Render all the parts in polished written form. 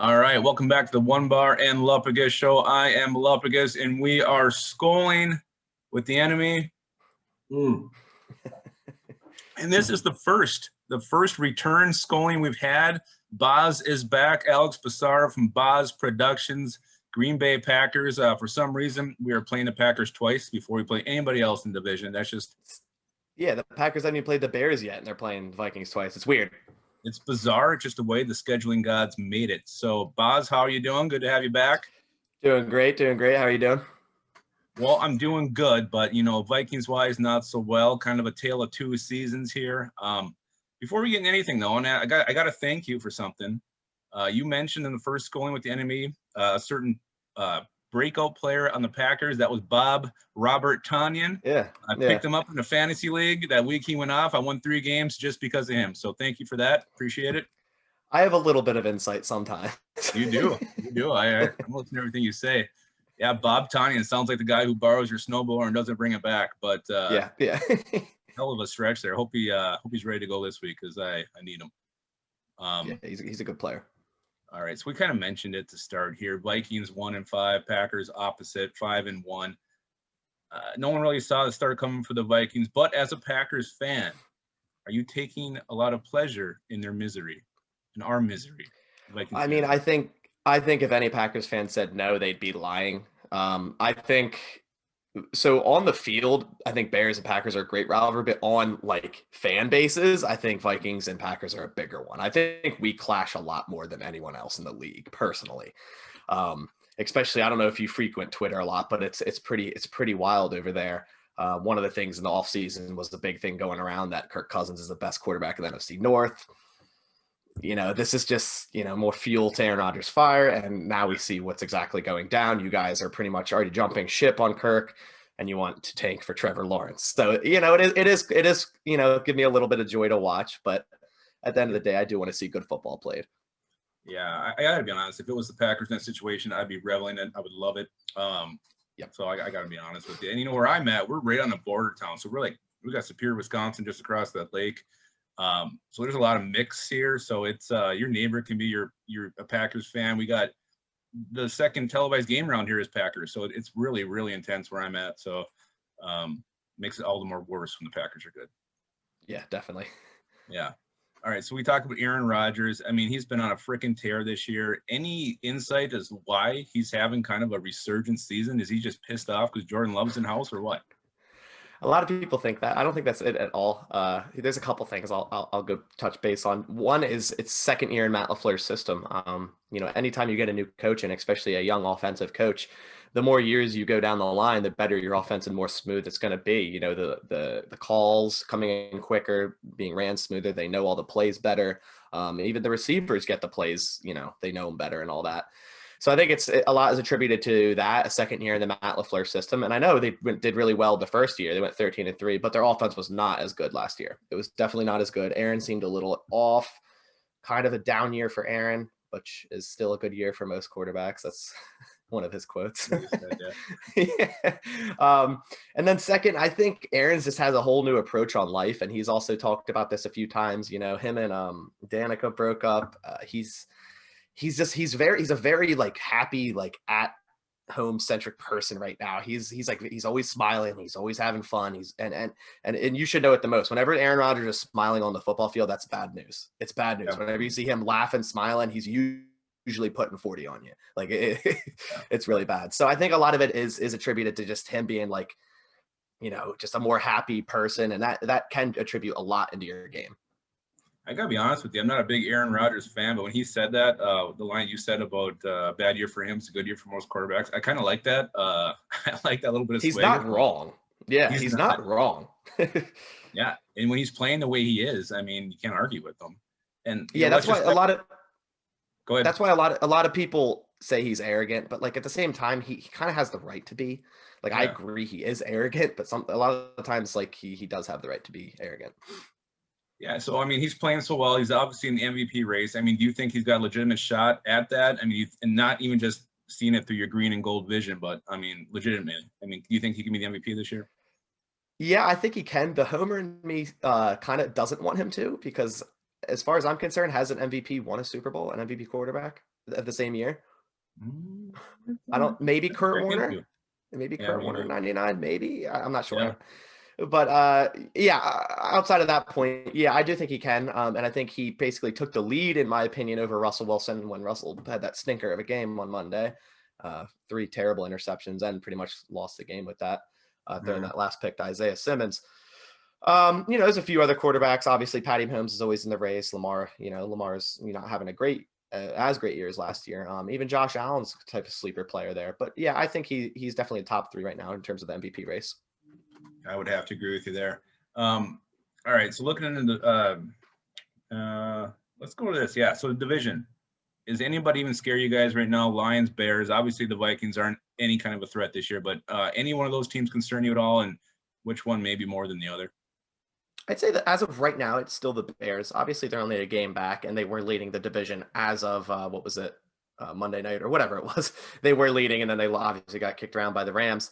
All right, welcome back to the One Bar and Lupagus show. I am Lupagus, and we are SKOL'ing with the enemy. And this is the first return SKOL'ing we've had. Baz is back. Alex Basaraski from Basaraski Productions, Green Bay Packers. For some reason, we are playing the Packers twice before we play anybody else in the division. That's just... Yeah, the Packers haven't even played the Bears yet, and they're playing the Vikings twice. It's weird. It's bizarre. It's just the way the scheduling gods made it. So, Baz, how are you doing? Good to have you back. Doing great. How are you doing? Well, I'm doing good, but, Vikings-wise, not so well. Kind of a tale of two seasons here. Before we get into anything, though, and I got to thank you for something. You mentioned in the first SKOL'ing with the enemy a certain breakout player on the Packers. That was Robert Tonyan. Yeah. I picked him up in a fantasy league. That week he went off. I won 3 games just because of him. So thank you for that. Appreciate it. I have a little bit of insight sometimes. You do. I'm listening to everything you say. Yeah, Bob Tonyan sounds like the guy who borrows your snowblower and doesn't bring it back. But yeah. Hell of a stretch there. Hope he's ready to go this week because I need him. Yeah, he's a good player. All right, so we kind of mentioned it to start here. Vikings 1-5, Packers opposite 5-1. No one really saw the start coming for the Vikings, but as a Packers fan, are you taking a lot of pleasure in their misery, in our misery? I mean, I think if any Packers fan said no, they'd be lying. I think so. On the field, I think Bears and Packers are a great rivalry, but on like fan bases, I think Vikings and Packers are a bigger one. I think we clash a lot more than anyone else in the league, personally. Especially, I don't know if you frequent Twitter a lot, but it's pretty wild over there. One of the things in the offseason was the big thing going around that Kirk Cousins is the best quarterback in the NFC North. This is just, more fuel to Aaron Rodgers' fire. And now we see what's exactly going down. You guys are pretty much already jumping ship on Kirk and you want to tank for Trevor Lawrence. So, it is, give me a little bit of joy to watch, but at the end of the day, I do want to see good football played. Yeah, I gotta be honest. If it was the Packers in that situation, I'd be reveling in it. I would love it. So I gotta be honest with you. And where I'm at, we're right on the border town. So we got Superior, Wisconsin, just across that lake. So there's a lot of mix here. So it's your neighbor can be you're a Packers fan. We got the second televised game around here is Packers. So it's really, really intense where I'm at. So makes it all the more worse when the Packers are good. Yeah, definitely. Yeah. All right. So we talked about Aaron Rodgers. I mean, he's been on a freaking tear this year. Any insight as to why he's having kind of a resurgent season? Is he just pissed off because Jordan Love's in house or what? A lot of people think that. I don't think that's it at all. There's a couple things I'll go touch base on. One is it's second year in Matt LaFleur's system. Anytime you get a new coach and especially a young offensive coach, the more years you go down the line, the better your offense and more smooth it's going to be. The calls coming in quicker, being ran smoother. They know all the plays better. Even the receivers get the plays. They know them better and all that. So I think it's a lot is attributed to that, a second year in the Matt LaFleur system. And I know they did really well the first year. They went 13-3, but their offense was not as good last year. It was definitely not as good. Aaron seemed a little off, kind of a down year for Aaron, which is still a good year for most quarterbacks. That's one of his quotes. Yeah. And then second, I think Aaron's just has a whole new approach on life. And he's also talked about this a few times. Him and Danica broke up. He's a very like happy, like at home centric person right now. He's always smiling. He's always having fun. And you should know it the most. Whenever Aaron Rodgers is smiling on the football field, that's bad news. It's bad news. Yeah. Whenever you see him laughing, smiling, he's usually putting 40 on you. Like it's really bad. So I think a lot of it is attributed to just him being like, just a more happy person. And that can attribute a lot into your game. I gotta be honest with you. I'm not a big Aaron Rodgers fan, but when he said that, the line you said about bad year for him, it's a good year for most quarterbacks. I kind of like that. I like that little bit of He's swagger. Not wrong. Yeah, he's not wrong. Yeah, and when he's playing the way he is, I mean, you can't argue with him. And that's why a lot of. Go ahead. That's why a lot of people say he's arrogant, but like at the same time, he kind of has the right to be. Like, yeah. I agree, he is arrogant, but a lot of the times, like he does have the right to be arrogant. Yeah, so I mean, he's playing so well. He's obviously in the MVP race. I mean, do you think he's got a legitimate shot at that? I mean, and not even just seeing it through your green and gold vision, but I mean, legitimate. I mean, do you think he can be the MVP this year? Yeah, I think he can. The homer in me kind of doesn't want him to, because as far as I'm concerned, has an MVP won a Super Bowl, an MVP quarterback? of the same year? Mm, I don't. Maybe Kurt check Warner. into. Maybe Yeah, Kurt Warner maybe. 99. Maybe I'm not Yeah. sure. But yeah, outside of that point, yeah, I do think he can. And I think he basically took the lead, in my opinion, over Russell Wilson when Russell had that stinker of a game on Monday. 3 terrible interceptions and pretty much lost the game with that, throwing that last pick to Isaiah Simmons. There's a few other quarterbacks. Obviously, Patty Mahomes is always in the race. Lamar's having a great as great years last year. Even Josh Allen's type of sleeper player there. But yeah, I think he's definitely top 3 right now in terms of the MVP race. I would have to agree with you there. All right, so looking into let's go to this. Yeah, so the division. Is anybody even scare you guys right now? Lions, Bears. Obviously, the Vikings aren't any kind of a threat this year, but any one of those teams concern you at all, and which one maybe more than the other? I'd say that as of right now, it's still the Bears. Obviously, they're only a game back, and they were leading the division as of what was it, Monday night or whatever it was. They were leading, and then they obviously got kicked around by the Rams.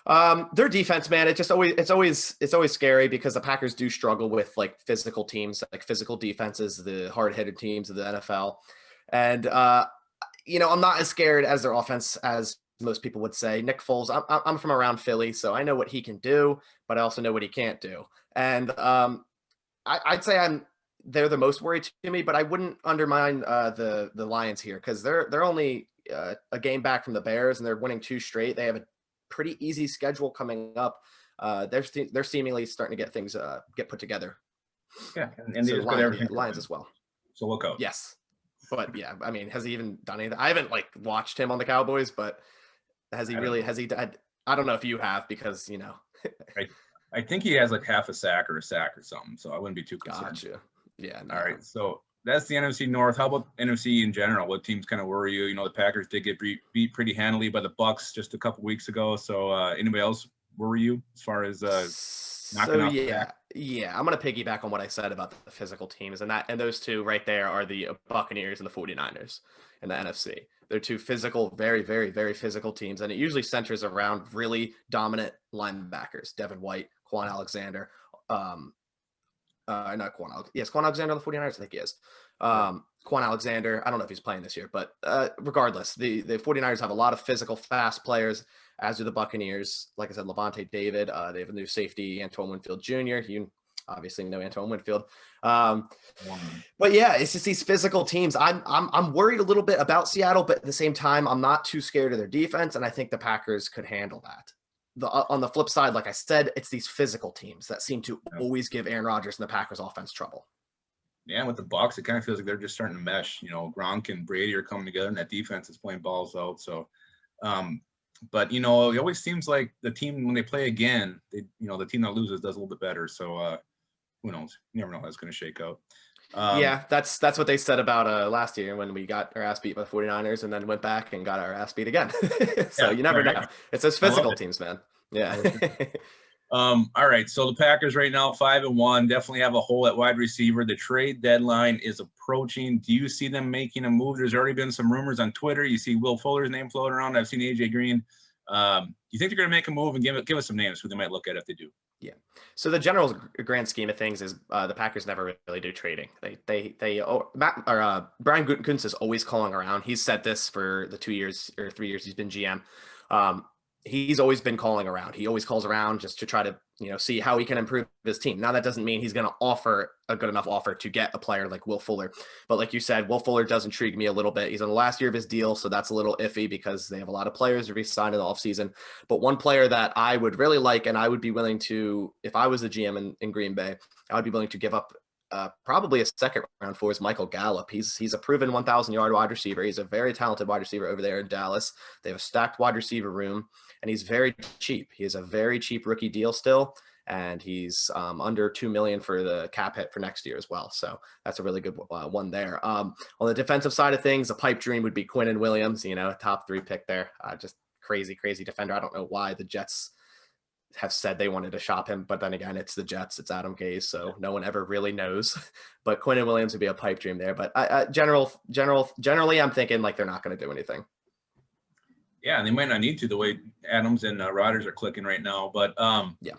Their defense, man, it's always scary because the Packers do struggle with like physical teams, like physical defenses, the hard-hitted teams of the NFL. And I'm not as scared as their offense as most people would say. Nick Foles, I'm from around Philly, so I know what he can do, but I also know what he can't do. And I'd say they're the most worried to me, but I wouldn't undermine the Lions here because they're only a game back from the Bears, and they're winning 2 straight. They have a pretty easy schedule coming up. They're seemingly starting to get things get put together. Yeah, and so they just got everything. Lions as well. So look out. Yes, but yeah, I mean, has he even done anything? I haven't like watched him on the Cowboys, but has he really? Has he? I don't know if you have because I think he has like half a sack or something, so I wouldn't be too concerned. Gotcha. Yeah. No. All right, so that's the NFC North. How about NFC in general? What teams kind of worry you? The Packers did get beat pretty handily by the Bucks just a couple weeks ago. So anybody else worry you as far as knocking off the Pack? Yeah, I'm going to piggyback on what I said about the physical teams, and those two right there are the Buccaneers and the 49ers in the NFC. They're 2 physical, very, very, very physical teams, and it usually centers around really dominant linebackers, Devin White, Quan Alexander, not Quan Alexander. Yes, Quan Alexander on the 49ers, I think he is. Quan Alexander, I don't know if he's playing this year, but regardless, the 49ers have a lot of physical, fast players, as do the Buccaneers. Like I said, Levante David, they have a new safety, Antoine Winfield Jr. You obviously know Antoine Winfield. But yeah, it's just these physical teams. I'm worried a little bit about Seattle, but at the same time, I'm not too scared of their defense, and I think the Packers could handle that. On the flip side, like I said, it's these physical teams that seem to always give Aaron Rodgers and the Packers offense trouble. Yeah, with the Bucs, it kind of feels like they're just starting to mesh. Gronk and Brady are coming together, and that defense is playing balls out. So, but it always seems like the team when they play again, the team that loses does a little bit better. So, who knows? You never know how it's going to shake out. Yeah, that's what they said about last year when we got our ass beat by the 49ers and then went back and got our ass beat again. So you never know. It's those physical teams, man. Yeah. All right. So the Packers right now, 5-1, definitely have a hole at wide receiver. The trade deadline is approaching. Do you see them making a move? There's already been some rumors on Twitter. You see Will Fuller's name floating around. I've seen AJ Green. Do you think they're going to make a move and give us some names who they might look at if they do? Yeah. So the general grand scheme of things is the Packers never really do trading. Brian Gutekunst is always calling around. He's said this for the 2 years or 3 years he's been GM. He's always been calling around. He always calls around just to try to, see how he can improve his team. Now that doesn't mean he's going to offer a good enough offer to get a player like Will Fuller. But like you said, Will Fuller does intrigue me a little bit. He's on the last year of his deal, so that's a little iffy because they have a lot of players to re-sign in the offseason. But one player that I would really like, and I would be willing to, if I was the GM in Green Bay, I would be willing to give up probably a second round for is Michael Gallup. He's a proven 1,000-yard wide receiver. He's a very talented wide receiver over there in Dallas. They have a stacked wide receiver room, and he's very cheap. He has a very cheap rookie deal still, and he's under $2 million for the cap hit for next year as well. So that's a really good one there. On the defensive side of things, a pipe dream would be Quinnen Williams. Top 3 pick there. Just crazy defender. I don't know why the Jets have said they wanted to shop him, but then again, it's the Jets, it's Adam Gase, so no one ever really knows. But Quinnen Williams would be a pipe dream there. But generally, I'm thinking like they're not going to do anything. Yeah, and they might not need to the way Adams and Rodgers are clicking right now. But yeah,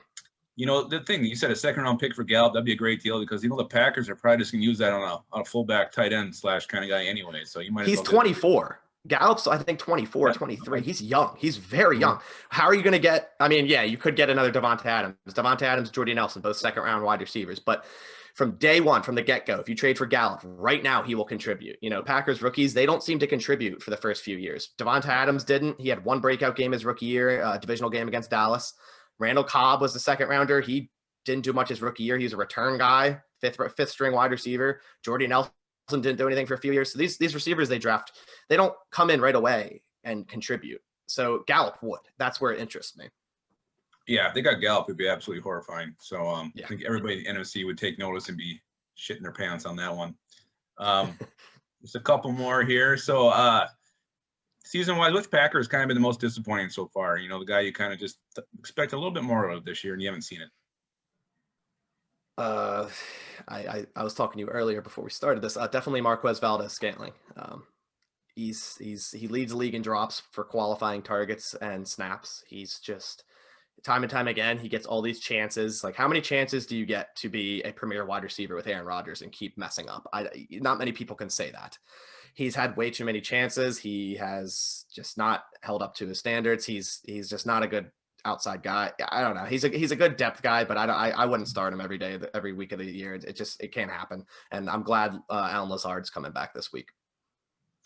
You know, the thing you said, a second round pick for Gallup, that'd be a great deal because, you know, the Packers are probably just going to use that on a fullback tight end / kind of guy anyway. So you might as He's well 24. Gallup's, I think, 24, 23. He's young. He's very young. How are you going to get, I mean, yeah, you could get another Devonta Adams, Jordy Nelson, both second round wide receivers. But from day one, from the get-go, if you trade for Gallup right now, he will contribute. You know, Packers rookies, they don't seem to contribute for the first few years. Devonta Adams didn't. He had one breakout game his rookie year, divisional game against Dallas. Randall Cobb was the second rounder. He didn't do much his rookie year. He was a return guy, fifth string wide receiver. Jordy Nelson didn't do anything for a few years. So these receivers they draft, they don't come in right away and contribute. So Gallup would. That's where it interests me. Yeah, if they got Gallup, it'd be absolutely horrifying. So yeah. I think everybody in the NFC would take notice and be shitting their pants on that one. Just a couple more here. So season-wise, which Packer has kind of been the most disappointing so far? You know, the guy you kind of just expect a little bit more of this year, and you haven't seen it. I was talking to you earlier before we started this. Definitely Marquez Valdes-Scantling. He leads the league in drops for qualifying targets and snaps. He's just time and time again, he gets all these chances. Like, how many chances do you get to be a premier wide receiver with Aaron Rodgers and keep messing up? Not many people can say that. He's had way too many chances. He has just not held up to his standards. He's just not a good outside guy. I don't know. He's a good depth guy, but I wouldn't start him every week of the year. It can't happen. And I'm glad Allen Lazard's coming back this week.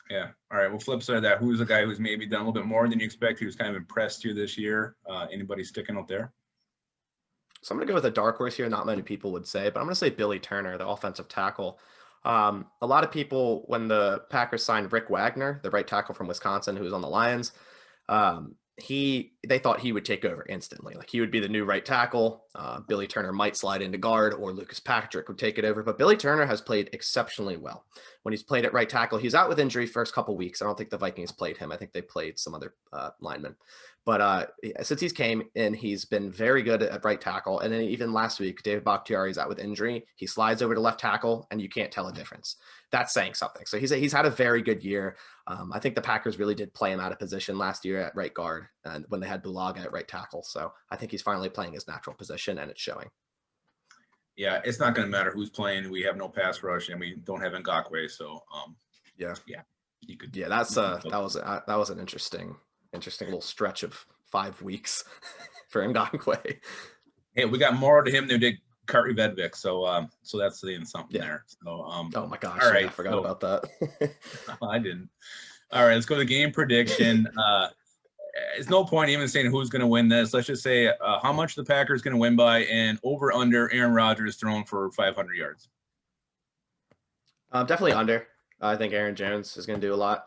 Yeah. All right. Well, flip side of that, who's a guy who's maybe done a little bit more than you expect, who's kind of impressed you this year? Anybody sticking out there? So I'm going to go with a dark horse here. Not many people would say, but I'm going to say Billy Turner, the offensive tackle. A lot of people, when the Packers signed Rick Wagner, the right tackle from Wisconsin, who was on the Lions, they thought he would take over instantly. Like, he would be the new right tackle. Billy Turner might slide into guard, or Lucas Patrick would take it over. But Billy Turner has played exceptionally well. When he's played at right tackle, he's out with injury first couple weeks. I don't think the Vikings played him. I think they played some other linemen. But since he's came in, he's been very good at right tackle. And then even last week, David Bakhtiari's out with injury. He slides over to left tackle, and you can't tell a difference. That's saying something. So he's had a very good year. I think the Packers really did play him out of position last year at right guard, and when they had Bulaga at right tackle. So I think he's finally playing his natural position, and it's showing. Yeah, it's not going to matter who's playing. We have no pass rush, and we don't have Ngakoue. So yeah, you could. Yeah, that was an interesting little stretch of 5 weeks for Ngakoue. Hey, we got more to him than we did Kari Vedvik, so that's saying something there. So oh my gosh, all right, I forgot about that. I didn't. All right, let's go to the game prediction. It's no point even saying who's going to win this. Let's just say how much the Packers going to win by, and over under Aaron Rodgers thrown for 500 yards. Definitely under. I think Aaron Jones is going to do a lot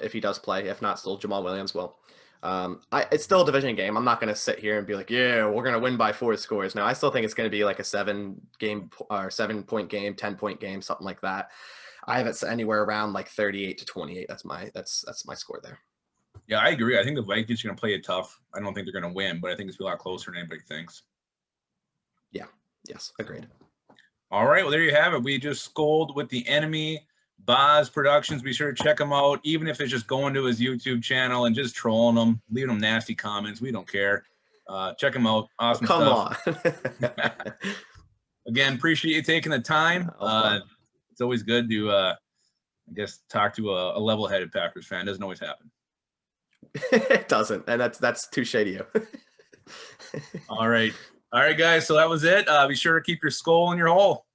if he does play. If not, still Jamal Williams will. It's still a division game. I'm not going to sit here and be like, yeah, we're going to win by 4 scores. No, I still think it's going to be like a 7-point game, 10-point game, something like that. I have it anywhere around like 38-28. That's my score there. Yeah, I agree. I think the Vikings are going to play it tough. I don't think they're going to win, but I think it's a lot closer than anybody thinks. Yeah. Yes. Agreed. All right. Well, there you have it. We just scolded with the enemy. Basaraski Productions. Be sure to check him out, even if it's just going to his YouTube channel and just trolling him, leaving him nasty comments. We don't care. Check him out. Awesome stuff. Come on. Again, appreciate you taking the time. It's always good to, I guess, talk to a level-headed Packers fan. It doesn't always happen. It doesn't, and that's touche to you. All right, guys. So that was it. Be sure to keep your skull in your hole.